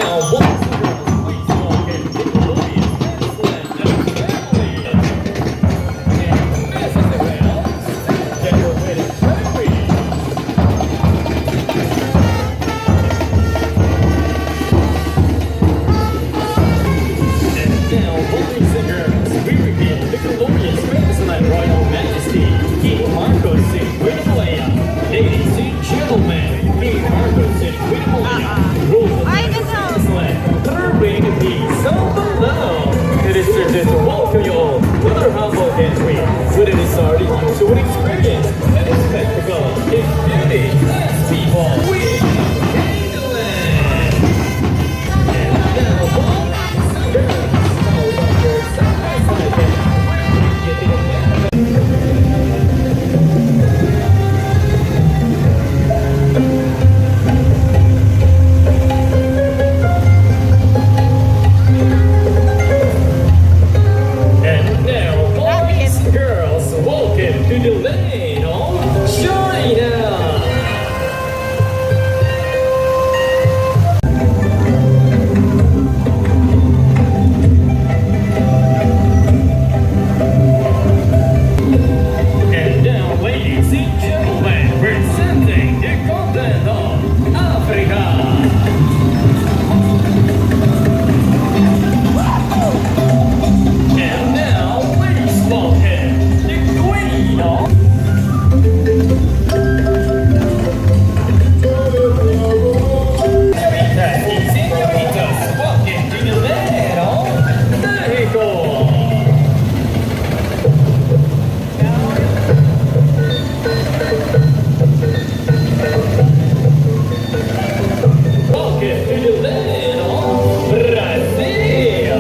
now, boys and girls, please welcome to Gloria, Fantasyland, and Mrs. Well, get your wedding ready. And now, boys and girls, we reveal the glorious Fantasyland Royal Majesty, King Banco St. Gloria. Ladies and gentlemen, King Banco St. Gloria, rules of Fantasyland, third reign of peace on below. It is certain to welcome you all with our humble entry, with a desire to use your experience and a spectacle in beauty as people. We handle it. And now, boys and girls, how about your side-by-side and we're getting it down. And now, boys and girls, welcome to the land of China. And now, ladies and gentlemen, presenting the continent of Africa. And now, please welcome the Queen of Senoritas y señoritas, welcome to the land of Mexico. Welcome to the land of Brazil.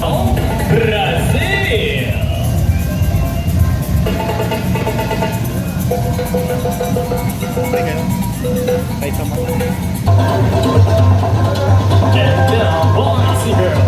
Oh, Brazil! And now, boys and girls,